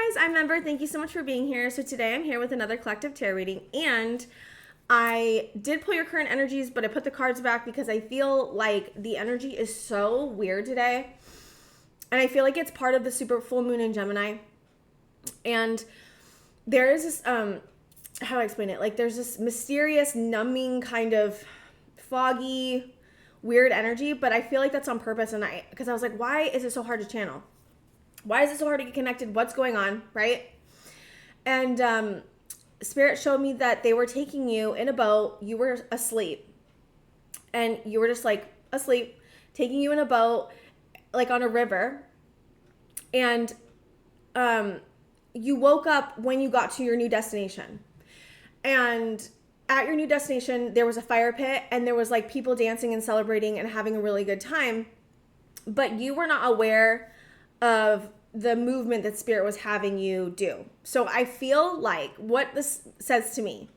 guys, I'm Ember. Thank you so much for being here. So today I'm here with another collective tarot reading, and I did pull your current energies, but I put the cards back because I feel like the energy is so weird today. And I feel like it's part of the super full moon in Gemini. And there is this, how do I explain it? Like there's this mysterious, numbing kind of foggy, weird energy, but I feel like that's on purpose. And because I was like, why is it so hard to channel? Why is it so hard to get connected? What's going on, right? And Spirit showed me that they were taking you in a boat. You were asleep. And you were just like asleep, taking you in a boat, like on a river. And you woke up when you got to your new destination. And at your new destination, there was a fire pit and there was like people dancing and celebrating and having a really good time. But you were not aware of the movement that Spirit was having you do. So I feel like what this says to me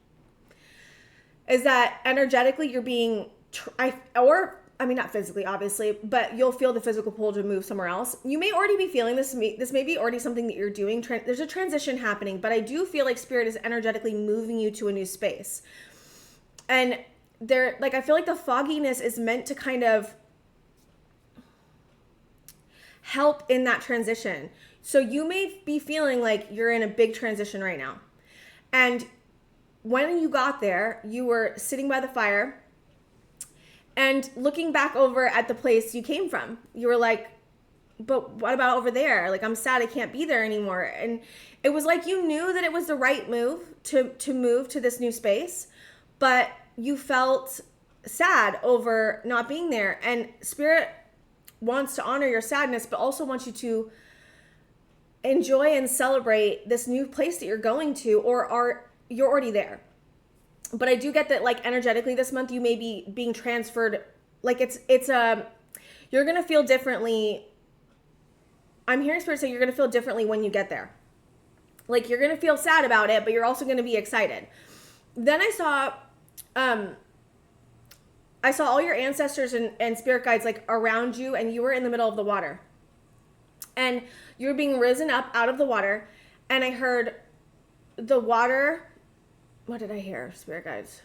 is that energetically you're being, not physically, obviously, but you'll feel the physical pull to move somewhere else. You may already be feeling this. This may be already something that you're doing. There's a transition happening, but I do feel like Spirit is energetically moving you to a new space. And I feel like the fogginess is meant to kind of help in that transition. So you may be feeling like you're in a big transition right now. And when you got there, you were sitting by the fire and looking back over at the place you came from. You were like, but what about over there? Like, I'm sad I can't be there anymore. And it was like you knew that it was the right move to move to this new space, but you felt sad over not being there. And Spirit wants to honor your sadness, but also wants you to enjoy and celebrate this new place that you're going to, or you're already there. But I do get that, like, energetically this month you may be being transferred. Like you're gonna feel differently. I'm hearing Spirit say you're gonna feel differently when you get there. Like, you're gonna feel sad about it, but you're also gonna be excited. Then I saw all your ancestors and spirit guides like around you, and you were in the middle of the water. And you were being risen up out of the water, and I heard the water. What did I hear, spirit guides?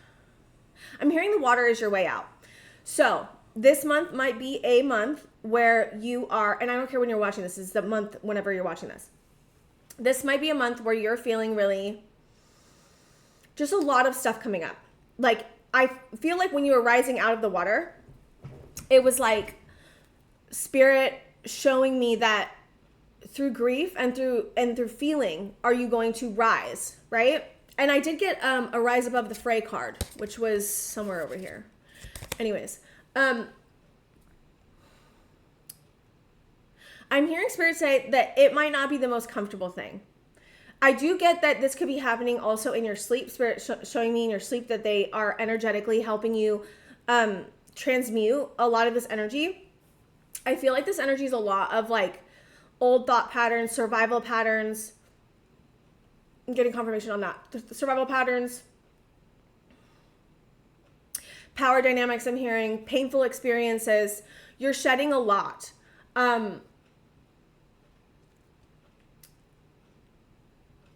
I'm hearing the water is your way out. So this month might be a month where you are, and I don't care when you're watching this, is the month whenever you're watching this. This might be a month where you're feeling really, just a lot of stuff coming up. Like, I feel like when you were rising out of the water, it was like Spirit showing me that through grief and through feeling are you going to rise, right? And I did get a rise above the fray card, which was somewhere over here. Anyways, I'm hearing Spirit say that it might not be the most comfortable thing. I do get that this could be happening also in your sleep. Spirit showing me in your sleep that they are energetically helping you transmute a lot of this energy. I feel like this energy is a lot of like old thought patterns, survival patterns. I'm getting confirmation on that. The survival patterns, power dynamics I'm hearing, painful experiences. You're shedding a lot.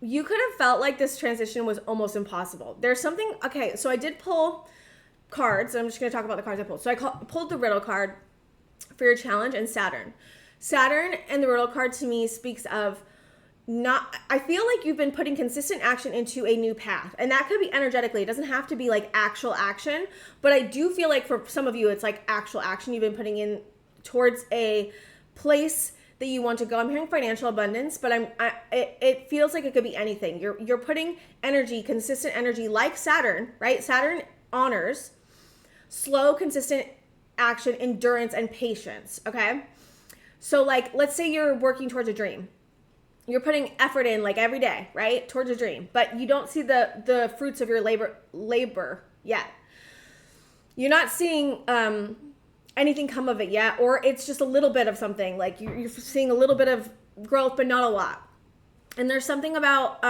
You could have felt like this transition was almost impossible. There's something, okay, so I did pull cards. I'm just going to talk about the cards I pulled. So I pulled the riddle card for your challenge and Saturn. Saturn and the riddle card to me speaks of I feel like you've been putting consistent action into a new path. And that could be energetically. It doesn't have to be like actual action. But I do feel like for some of you, it's like actual action you've been putting in towards a place that you want to go. I'm hearing financial abundance, but it feels like it could be anything. You're putting energy, consistent energy, like Saturn, right? Saturn honors slow, consistent action, endurance, and patience, okay? So like, let's say you're working towards a dream. You're putting effort in like every day, right? Towards a dream, but you don't see the fruits of your labor yet. You're not seeing anything come of it yet, or it's just a little bit of something. Like you're seeing a little bit of growth, but not a lot. And there's something about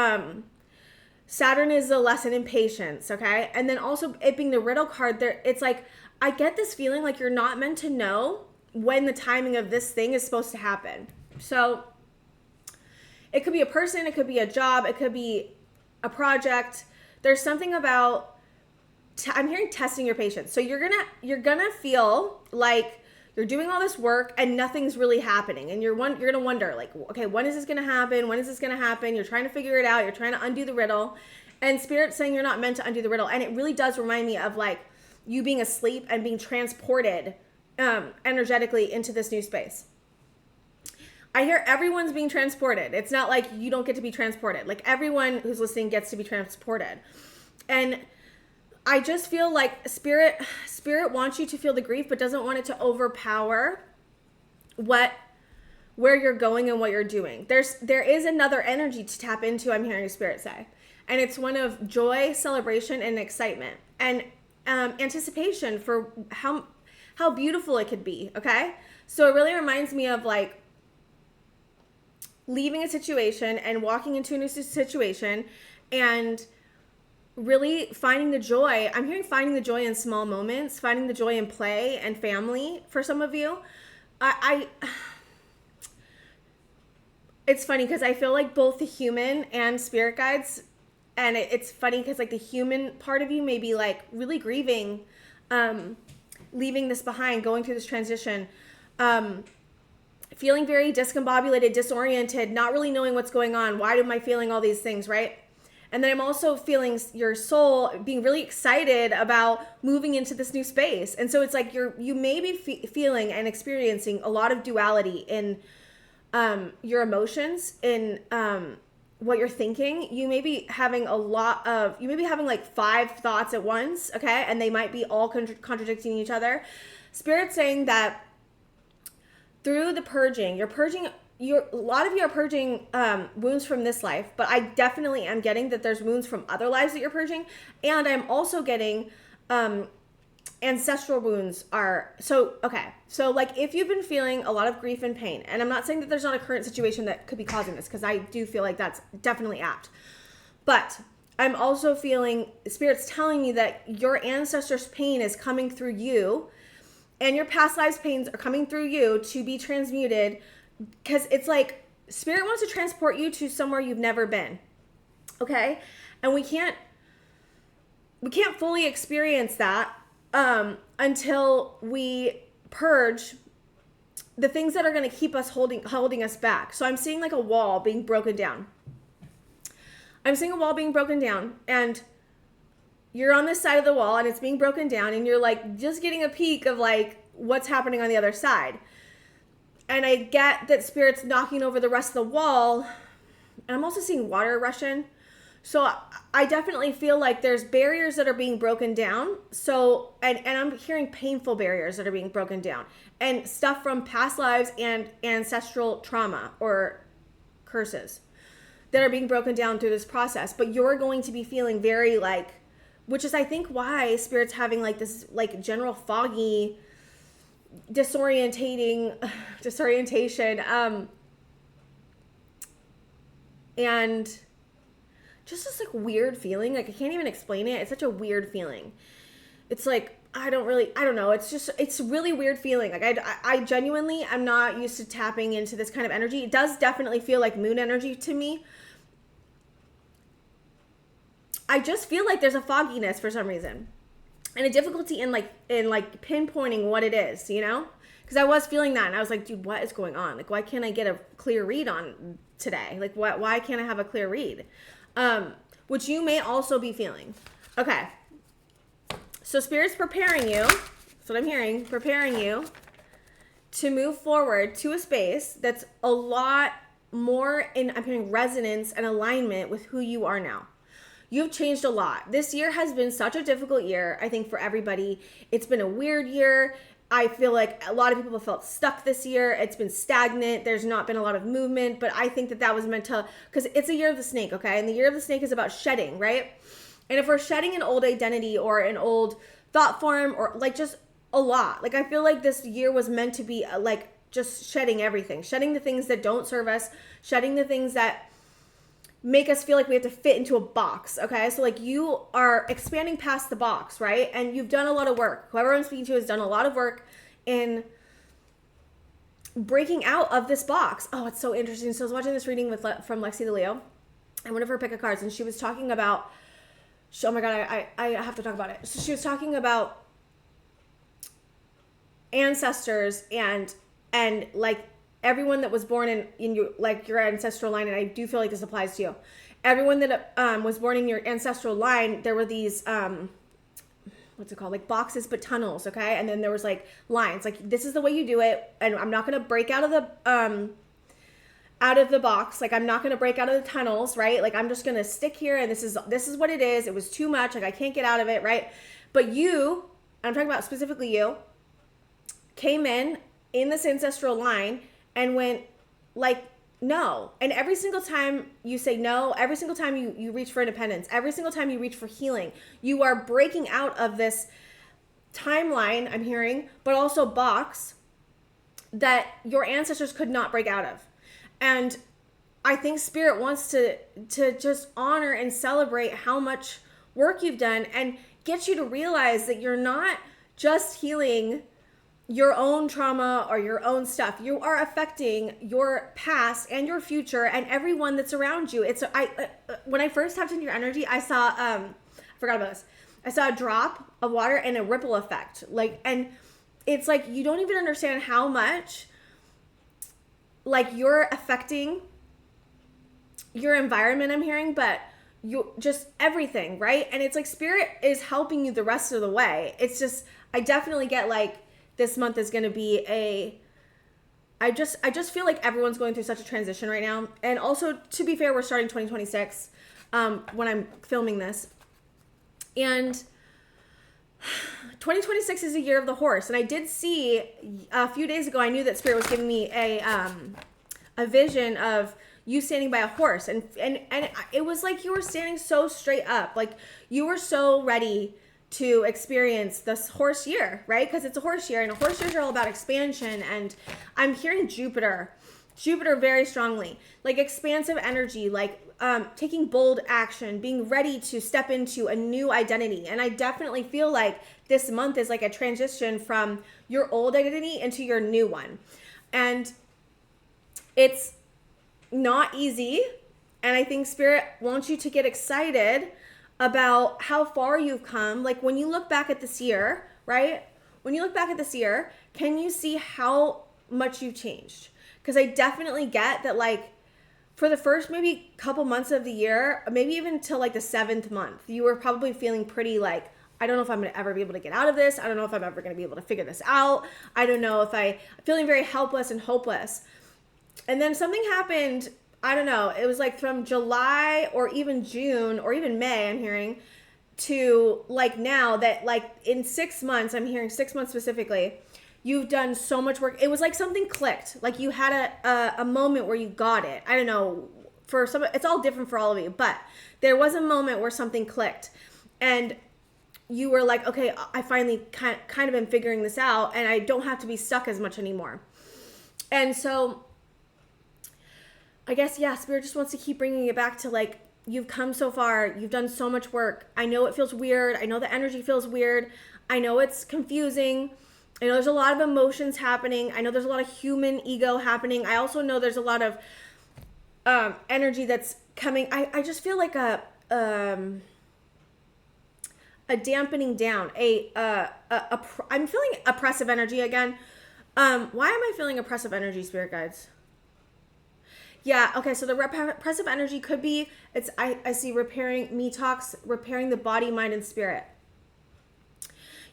Saturn is a lesson in patience, okay? And then also it being the riddle card, there, it's like, I get this feeling like you're not meant to know when the timing of this thing is supposed to happen. So It could be a person, it could be a job, it could be a project. There's something about I'm hearing testing your patience. So you're gonna feel like you're doing all this work and nothing's really happening, and you're gonna wonder like, okay, when is this gonna happen? When is this gonna happen? You're trying to figure it out. You're trying to undo the riddle, and Spirit's saying you're not meant to undo the riddle. And it really does remind me of like you being asleep and being transported energetically into this new space. I hear everyone's being transported. It's not like you don't get to be transported. Like everyone who's listening gets to be transported, and I just feel like spirit wants you to feel the grief, but doesn't want it to overpower where you're going and what you're doing. There is another energy to tap into, I'm hearing Spirit say. And it's one of joy, celebration, and excitement. And anticipation for how beautiful it could be, okay? So it really reminds me of like leaving a situation and walking into a new situation and really finding the joy. I'm hearing finding the joy in small moments, finding the joy in play and family for some of you. It's funny because I feel like both the human and spirit guides, and it's funny because like the human part of you may be like really grieving, leaving this behind, going through this transition, feeling very discombobulated, disoriented, not really knowing what's going on. Why am I feeling all these things, right? And then I'm also feeling your soul being really excited about moving into this new space. And so it's like you may be feeling and experiencing a lot of duality in your emotions, in what you're thinking. You may be having like 5 thoughts at once, okay? And they might be all contradicting each other. Spirit's saying that through the purging, a lot of you are purging wounds from this life, but I definitely am getting that there's wounds from other lives that you're purging, and I'm also getting ancestral wounds are so like if you've been feeling a lot of grief and pain, and I'm not saying that there's not a current situation that could be causing this, because I do feel like that's definitely apt, but I'm also feeling Spirit's telling me that your ancestors' pain is coming through you, and your past lives pains are coming through you to be transmuted. Because it's like Spirit wants to transport you to somewhere you've never been, okay? And we can't fully experience that until we purge the things that are going to keep us holding us back. So I'm seeing like a wall being broken down. I'm seeing a wall being broken down, and you're on this side of the wall, and it's being broken down, and you're like just getting a peek of like what's happening on the other side. And I get that Spirit's knocking over the rest of the wall. And I'm also seeing water rush in. So I definitely feel like there's barriers that are being broken down. So, and I'm hearing painful barriers that are being broken down. And stuff from past lives and ancestral trauma or curses that are being broken down through this process. But you're going to be feeling very like, which is I think why Spirit's having like this like general foggy, disorientation and just this like weird feeling. Like I can't even explain it. It's such a weird feeling. It's like I don't know. It's really weird feeling. Like I genuinely am not used to tapping into this kind of energy. It does definitely feel like moon energy to me. I just feel like there's a fogginess for some reason. And a difficulty in pinpointing what it is, you know? Because I was feeling that, and I was like, dude, what is going on? Like, why can't I get a clear read on today? Like, why can't I have a clear read? Which you may also be feeling. Okay. So Spirit's preparing you. That's what I'm hearing. Preparing you to move forward to a space that's a lot more I'm hearing resonance and alignment with who you are now. You've changed a lot. This year has been such a difficult year, I think, for everybody. It's been a weird year. I feel like a lot of people have felt stuck this year. It's been stagnant. There's not been a lot of movement, but I think that was meant to, because it's a year of the snake, okay? And the year of the snake is about shedding, right? And if we're shedding an old identity or an old thought form or like just a lot, like I feel like this year was meant to be like just shedding everything, shedding the things that don't serve us, shedding the things that make us feel like we have to fit into a box, okay? So like you are expanding past the box, right? And you've done a lot of work. Whoever I'm speaking to has done a lot of work in breaking out of this box. Oh, it's so interesting. So I was watching this reading from Lexi the Leo, and one of her pick of cards, and she was talking about, oh my God, I have to talk about it. So she was talking about ancestors and like everyone that was born in your, like your ancestral line, and I do feel like this applies to you. Everyone that was born in your ancestral line, there were these what's it called, like boxes but tunnels, okay? And then there was like lines, like this is the way you do it, and I'm not gonna break out of the box, like I'm not gonna break out of the tunnels, right? Like I'm just gonna stick here, and this is what it is. It was too much, like I can't get out of it, right? But you, I'm talking about specifically you, came in this ancestral line and went like, no. And every single time you say no, every single time you reach for independence, every single time you reach for healing, you are breaking out of this timeline, I'm hearing, but also box that your ancestors could not break out of. And I think Spirit wants to just honor and celebrate how much work you've done and get you to realize that you're not just healing your own trauma or your own stuff. You are affecting your past and your future and everyone that's around you. It's when I first tapped into your energy, I saw I forgot about this. I saw a drop of water and a ripple effect. Like, and it's like you don't even understand how much like you're affecting your environment, I'm hearing, but you just everything, right? And it's like Spirit is helping you the rest of the way. It's just, I definitely get like this month is going to be I just feel like everyone's going through such a transition right now. And also, to be fair, we're starting 2026 when I'm filming this. And 2026 is a year of the horse. And I did see a few days ago, I knew that Spirit was giving me a vision of you standing by a horse. And it was like you were standing so straight up. Like you were so ready to experience this horse year, right? Because it's a horse year, and a horse years are all about expansion. And I'm hearing Jupiter very strongly, like expansive energy, like taking bold action, being ready to step into a new identity. And I definitely feel like this month is like a transition from your old identity into your new one. And it's not easy. And I think Spirit wants you to get excited about how far you've come. Like when you look back at this year, right? When you look back at this year, can you see how much you've changed? Because I definitely get that, like for the first maybe couple months of the year, maybe even till like the 7th month, you were probably feeling pretty like, I don't know if I'm going to ever be able to get out of this. I don't know if I'm ever going to be able to figure this out. I don't know if I'm feeling very helpless and hopeless. And then something happened, I don't know, it was like from July or even June or even May, I'm hearing, to like now that like in 6 months, I'm hearing 6 months specifically, you've done so much work. It was like something clicked. Like you had a moment where you got it. I don't know, for some, it's all different for all of you, but there was a moment where something clicked and you were like, okay, I finally kind of am figuring this out and I don't have to be stuck as much anymore. And so I guess, yeah, Spirit just wants to keep bringing it back to like, you've come so far. You've done so much work. I know it feels weird. I know the energy feels weird. I know it's confusing. I know there's a lot of emotions happening. I know there's a lot of human ego happening. I also know there's a lot of energy that's coming. I just feel like a dampening down. I'm feeling oppressive energy again. Why am I feeling oppressive energy, Spirit guides? Yeah, okay, so the repressive energy could be, I see repairing the body, mind, and spirit.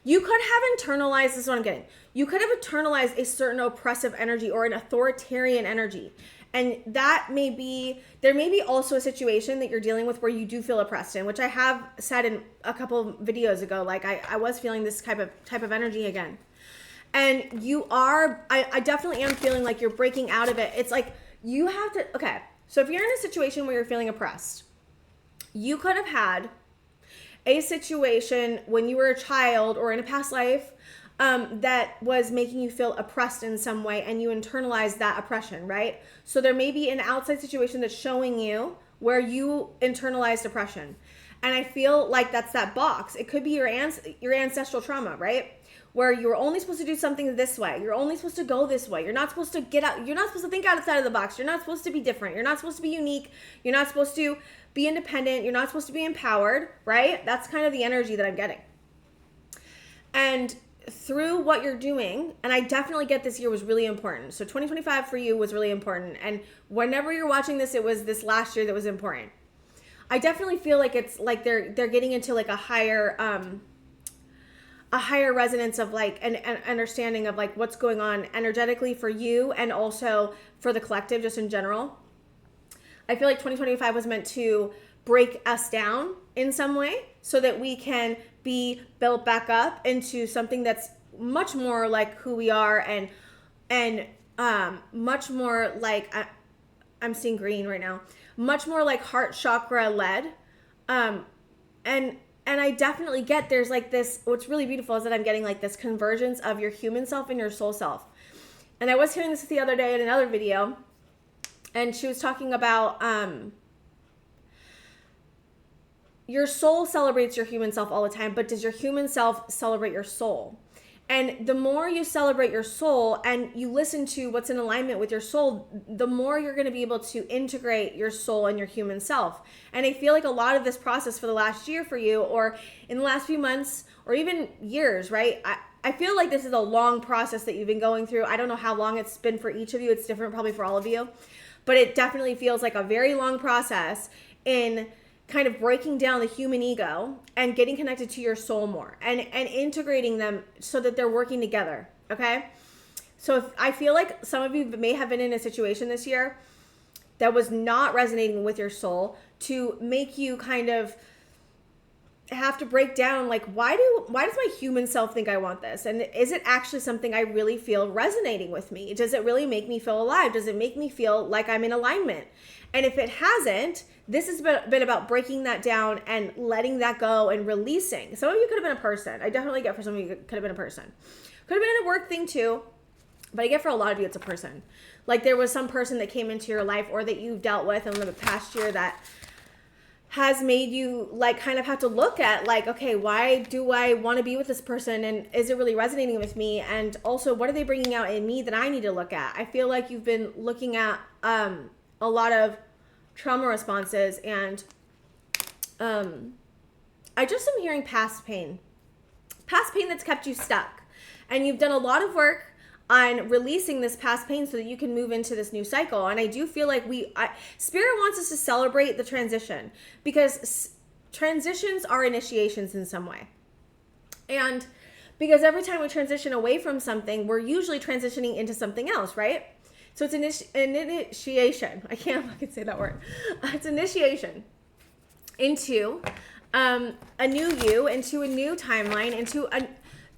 You could have internalized, this is what I'm getting. You could have internalized a certain oppressive energy or an authoritarian energy. And that may be, there may be also a situation that you're dealing with where you do feel oppressed in, which I have said in a couple videos ago, like I was feeling this type of energy again. And you are, I definitely am feeling like you're breaking out of it. It's like, you have to, okay, so if you're in a situation where you're feeling oppressed, you could have had a situation when you were a child or in a past life that was making you feel oppressed in some way and you internalized that oppression, right? So there may be an outside situation that's showing you where you internalized oppression. And I feel like that's that box. It could be your ancestral trauma, right? where you're only supposed to do something this way. You're only supposed to go this way. You're not supposed to get out. You're not supposed to think outside of the box. You're not supposed to be different. You're not supposed to be unique. You're not supposed to be independent. You're not supposed to be empowered, right? That's kind of the energy that I'm getting. And through what you're doing, and I definitely get this year was really important. So 2025 for you was really important. And whenever you're watching this, it was this last year that was important. I definitely feel like it's like they're getting into like a higher resonance of like an understanding of like what's going on energetically for you and also for the collective just in general. I feel like 2025 was meant to break us down in some way so that we can be built back up into something that's much more like who we are and much more like I'm seeing green right now, much more like heart chakra led. And I definitely get there's like this, what's really beautiful is that I'm getting like this convergence of your human self and your soul self. And I was hearing this the other day in another video, and she was talking about your soul celebrates your human self all the time, but does your human self celebrate your soul? And the more you celebrate your soul and you listen to what's in alignment with your soul, the more you're going to be able to integrate your soul and your human self. And I feel like a lot of this process for the last year for you, or in the last few months, or even years, right? I feel like this is a long process that you've been going through. I don't know how long it's been for each of you. It's different probably for all of you. But it definitely feels like a very long process in kind of breaking down the human ego and getting connected to your soul more and integrating them so that they're working together. Okay. So if I feel like some of you may have been in a situation this year that was not resonating with your soul to make you kind of have to break down like, why does my human self think I want this? And is it actually something I really feel resonating with me? Does it really make me feel alive? Does it make me feel like I'm in alignment? And if it hasn't, this has been about breaking that down and letting that go and releasing. Some of you could have been a person. I definitely get for some of you it could have been a person. Could have been a work thing too. But I get for a lot of you it's a person. Like there was some person that came into your life or that you've dealt with in the past year that has made you like kind of have to look at like, okay, why do I want to be with this person? And is it really resonating with me? And also, what are they bringing out in me that I need to look at? I feel like you've been looking at a lot of trauma responses and I just am hearing past pain that's kept you stuck. And you've done a lot of work on releasing this past pain so that you can move into this new cycle. And I do feel like Spirit wants us to celebrate the transition because transitions are initiations in some way. And because every time we transition away from something, we're usually transitioning into something else, right? So it's an initiation. I can't fucking say that word. It's initiation into a new you, into a new timeline, into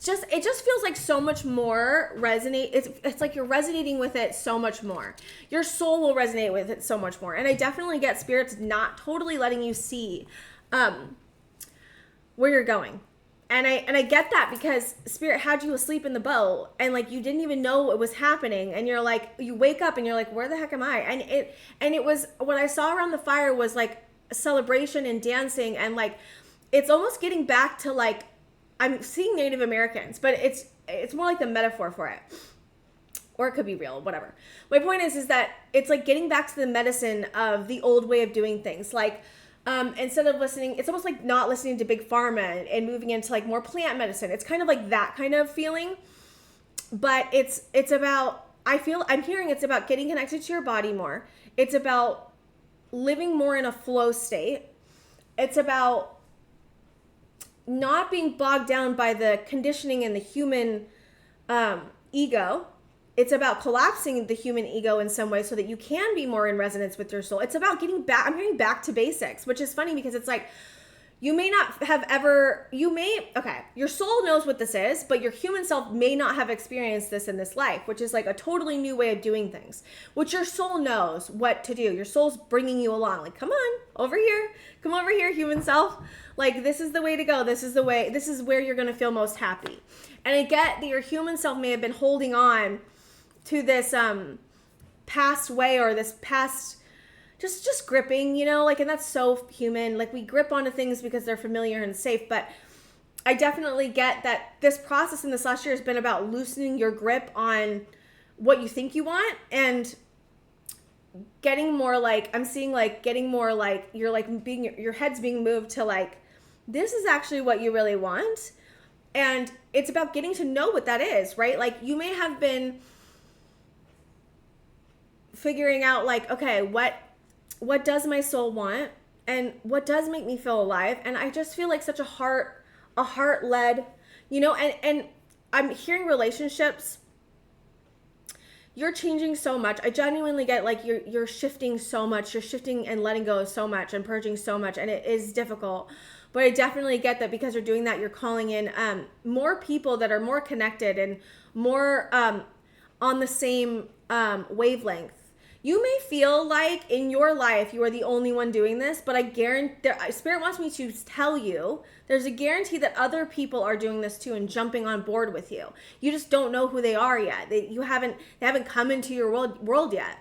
it just feels like so much more resonate. It's like you're resonating with it so much more. Your soul will resonate with it so much more. And I definitely get Spirit's not totally letting you see where you're going. And I get that because Spirit had you asleep in the boat and like you didn't even know what was happening. And you're like, you wake up and you're like, where the heck am I? And it was, what I saw around the fire was like celebration and dancing. And like, it's almost getting back to like, I'm seeing Native Americans, but it's more like the metaphor for it. Or it could be real, whatever. My point is that it's like getting back to the medicine of the old way of doing things. Like, instead of listening, it's almost like not listening to big pharma and moving into like more plant medicine. It's kind of like that kind of feeling, but it's about, I'm hearing it's about getting connected to your body more. It's about living more in a flow state. It's about not being bogged down by the conditioning and the human ego. It's about collapsing the human ego in some way so that you can be more in resonance with your soul. It's about getting back, I'm getting back to basics, which is funny because it's like, you may not have ever, your soul knows what this is, but your human self may not have experienced this in this life, which is like a totally new way of doing things, which your soul knows what to do. Your soul's bringing you along, like, come over here, human self. Like, this is the way to go. This is where you're going to feel most happy. And I get that your human self may have been holding on to this past way or this past just gripping, like, and that's so human. Like, we grip onto things because they're familiar and safe, but I definitely get that this process in this last year has been about loosening your grip on what you think you want and getting more like, I'm seeing like getting more like you're like being, your head's being moved to like, this is actually what you really want. And it's about getting to know what that is, right? Like you may have been figuring out like, okay, what does my soul want and what does make me feel alive? And I just feel like such a heart led, you know, and I'm hearing relationships, you're changing so much. I genuinely get like you're shifting so much. You're shifting and letting go of so much and purging so much, and it is difficult. But I definitely get that because you're doing that, you're calling in more people that are more connected and more on the same wavelength. You may feel like in your life you are the only one doing this, but I guarantee, Spirit wants me to tell you, there's a guarantee that other people are doing this too and jumping on board with you. You just don't know who they are yet. They haven't come into your world yet.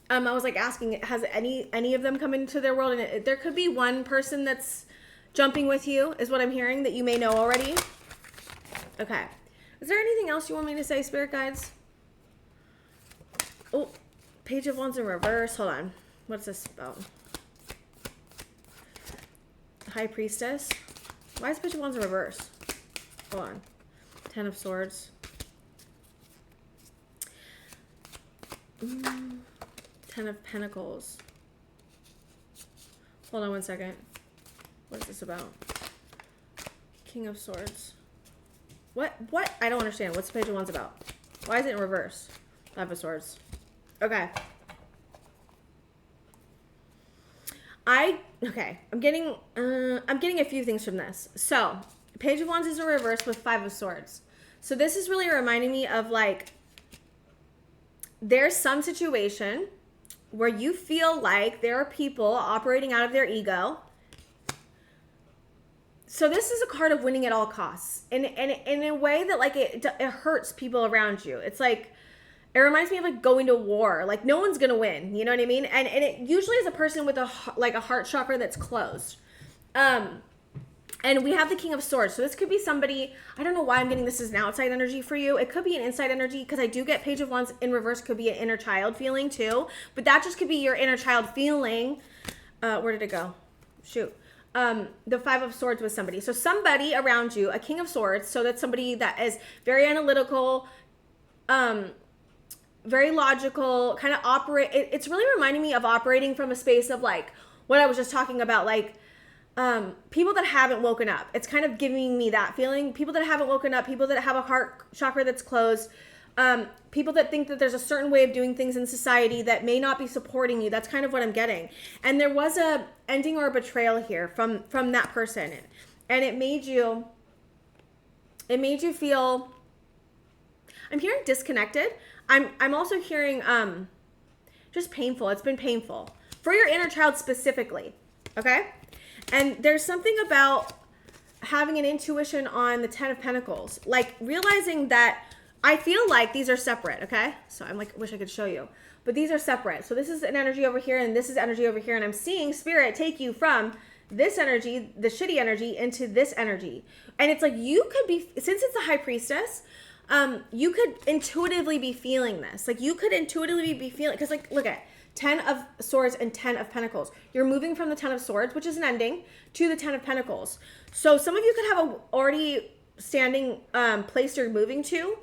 I was like asking, has any of them come into their world? And there could be one person that's jumping with you, is what I'm hearing, that you may know already. Okay. Is there anything else you want me to say, Spirit guides? Oh. Page of Wands in reverse. Hold on. What's this about? High Priestess. Why is Page of Wands in reverse? Hold on. Ten of Swords. Ten of Pentacles. Hold on one second. What is this about? King of Swords. What? I don't understand. What's the Page of Wands about? Why is it in reverse? Five of Swords. Okay. I'm getting a few things from this. So, Page of Wands is in reverse with Five of Swords. So this is really reminding me of like, there's some situation where you feel like there are people operating out of their ego. So this is a card of winning at all costs. And in a way that like it hurts people around you. It's like, it reminds me of like going to war. Like no one's gonna win. You know what I mean? And it usually is a person with a heart chakra that's closed. And we have the King of Swords. So this could be somebody, I don't know why I'm getting this as an outside energy for you. It could be an inside energy because I do get Page of Wands in reverse could be an inner child feeling too. But that just could be your inner child feeling. Where did it go? Shoot. The Five of Swords with somebody. So somebody around you, a King of Swords. So that's somebody that is very analytical, very logical, kind of operate. It's really reminding me of operating from a space of like what I was just talking about, like people that haven't woken up. It's kind of giving me that feeling. People that haven't woken up, people that have a heart chakra that's closed, people that think that there's a certain way of doing things in society that may not be supporting you. That's kind of what I'm getting. And there was a ending or a betrayal here from that person, and it made you feel. I'm hearing disconnected. I'm also hearing just painful. It's been painful for your inner child specifically, okay? And there's something about having an intuition on the Ten of Pentacles, like realizing that I feel like these are separate, okay? So I'm like, wish I could show you, but these are separate. So this is an energy over here and this is energy over here, and I'm seeing Spirit take you from this energy, the shitty energy, into this energy. And it's like you could be, since it's a High Priestess, you could intuitively be feeling this. Like you could intuitively be feeling, because like, look at 10 of Swords and 10 of Pentacles. You're moving from the 10 of Swords, which is an ending, to the 10 of Pentacles. So some of you could have a already standing place you're moving to.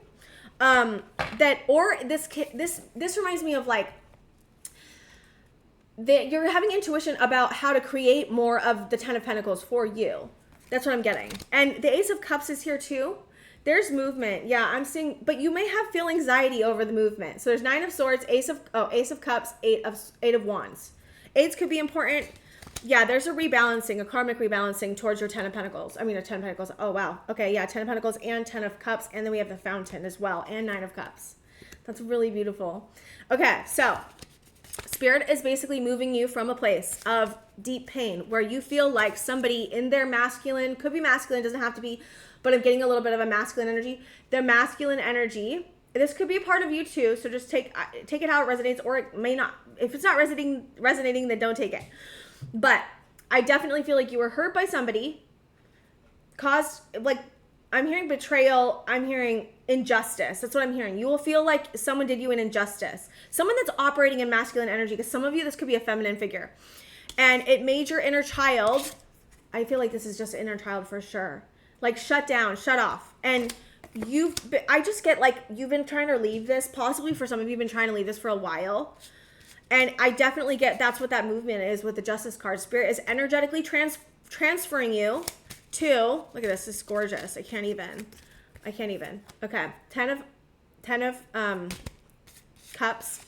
This reminds me of like, that you're having intuition about how to create more of the 10 of Pentacles for you. That's what I'm getting. And the Ace of Cups is here too. There's movement. Yeah, I'm seeing, but you may feel anxiety over the movement. So there's 9 of Swords, Ace of Cups, 8 of Wands. Eights could be important. Yeah, there's a rebalancing, a karmic rebalancing towards your 10 of Pentacles. I mean, a 10 of Pentacles. Oh, wow. Okay, yeah, 10 of Pentacles and 10 of Cups. And then we have the Fountain as well, and 9 of Cups. That's really beautiful. Okay, so Spirit is basically moving you from a place of deep pain where you feel like somebody in their masculine, could be masculine, doesn't have to be, but I'm getting a little bit of a masculine energy. Their masculine energy, this could be a part of you too, so just take it how it resonates, or it may not. If it's not resonating, then don't take it. But I definitely feel like you were hurt by somebody, caused, like, betrayal. I'm hearing injustice. That's what I'm hearing. You will feel like someone did you an injustice. Someone that's operating in masculine energy, because some of you, this could be a feminine figure. And it made your inner child, I feel like this is just inner child for sure, like shut down, shut off. And I just get like, you've been trying to leave this, possibly for some of you have been trying to leave this for a while. And I definitely get that's what that movement is with the Justice card. Spirit is energetically transferring you to, look at this is gorgeous. I can't even. Okay. 10 of cups,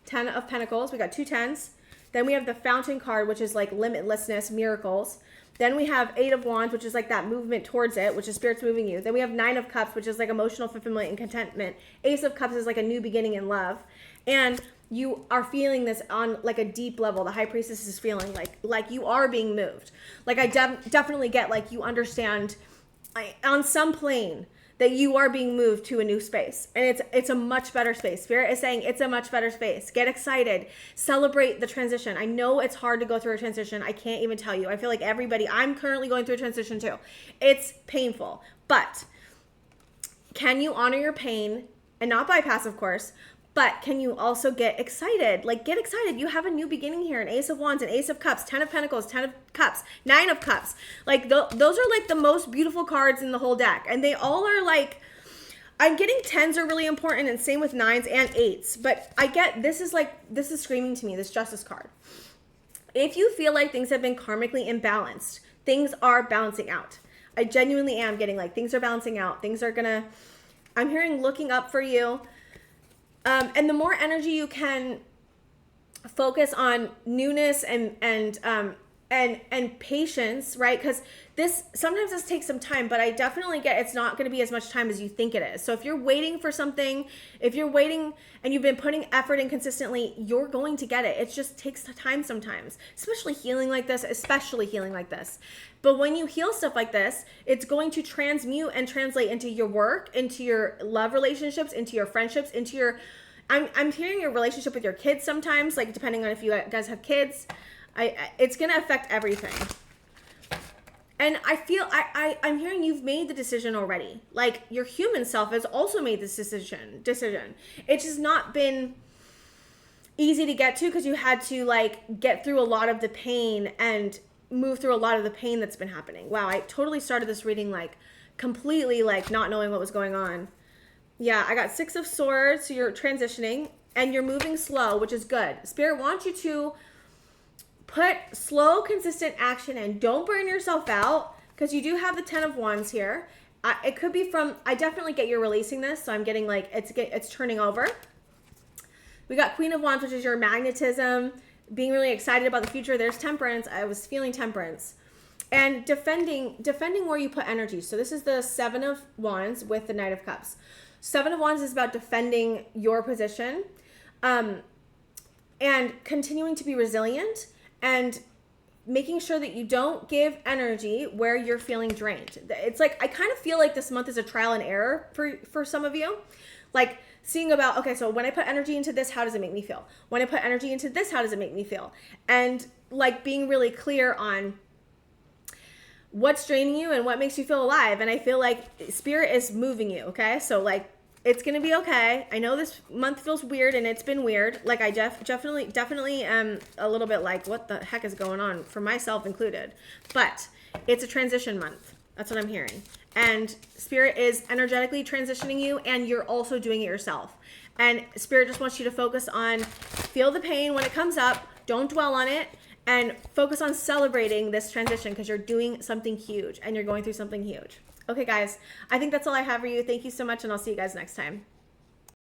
10 of pentacles. We got 2 10s. Then we have the Fountain card, which is like limitlessness, miracles. Then we have 8 of wands, which is like that movement towards it, which is Spirit's moving you. Then we have 9 of cups, which is like emotional fulfillment and contentment. Ace of cups is like a new beginning in love. And you are feeling this on like a deep level. The High Priestess is feeling like you are being moved. Like I definitely get like you understand on some plane that you are being moved to a new space. And it's a much better space. Spirit is saying it's a much better space. Get excited. Celebrate the transition. I know it's hard to go through a transition. I can't even tell you. I feel like I'm currently going through a transition too. It's painful. But can you honor your pain and not bypass, of course, but can you also get excited? Like, get excited. You have a new beginning here. An Ace of Wands, an Ace of Cups, 10 of Pentacles, 10 of Cups, 9 of Cups. Like, those are, like, the most beautiful cards in the whole deck. And they all are, like, I'm getting 10s are really important, and same with 9s and 8s. But I get, this is screaming to me, this Justice card. If you feel like things have been karmically imbalanced, things are balancing out. I genuinely am getting, like, things are balancing out. Things are gonna, I'm hearing looking up for you. And the more energy you can focus on newness and patience, right? Because sometimes this takes some time, but I definitely get it's not going to be as much time as you think it is. So if you're waiting for something, if you're waiting and you've been putting effort in consistently, you're going to get it. It just takes time sometimes, especially healing like this. But when you heal stuff like this, it's going to transmute and translate into your work, into your love relationships, into your friendships, into your, I'm hearing your relationship with your kids sometimes, like depending on if you guys have kids, it's going to affect everything. And I feel, I'm hearing you've made the decision already. Like your human self has also made this decision. It's just not been easy to get to because you had to like get through a lot of the pain and move through a lot of the pain that's been happening. Wow, I totally started this reading like completely like not knowing what was going on. Yeah, I got 6 of Swords, so you're transitioning and you're moving slow, which is good. Spirit wants you to put slow, consistent action in. Don't burn yourself out because you do have the 10 of Wands here. It could be from, I definitely get you're releasing this, so I'm getting like it's turning over. We got Queen of Wands, which is your magnetism, being really excited about the future. There's Temperance. I was feeling Temperance. And defending where you put energy. So this is the 7 of Wands with the Knight of Cups. 7 of Wands is about defending your position and continuing to be resilient and making sure that you don't give energy where you're feeling drained. It's like, I kind of feel like this month is a trial and error for some of you. Like seeing about, okay, so when I put energy into this, how does it make me feel? When I put energy into this, how does it make me feel? And like being really clear on what's draining you and what makes you feel alive. And I feel like Spirit is moving you, okay? So like, it's going to be okay. I know this month feels weird and it's been weird. Like I definitely am a little bit like, what the heck is going on for myself included, but it's a transition month. That's what I'm hearing. And Spirit is energetically transitioning you and you're also doing it yourself. And Spirit just wants you to focus on, feel the pain when it comes up. Don't dwell on it. And focus on celebrating this transition because you're doing something huge and you're going through something huge. Okay, guys, I think that's all I have for you. Thank you so much, and I'll see you guys next time.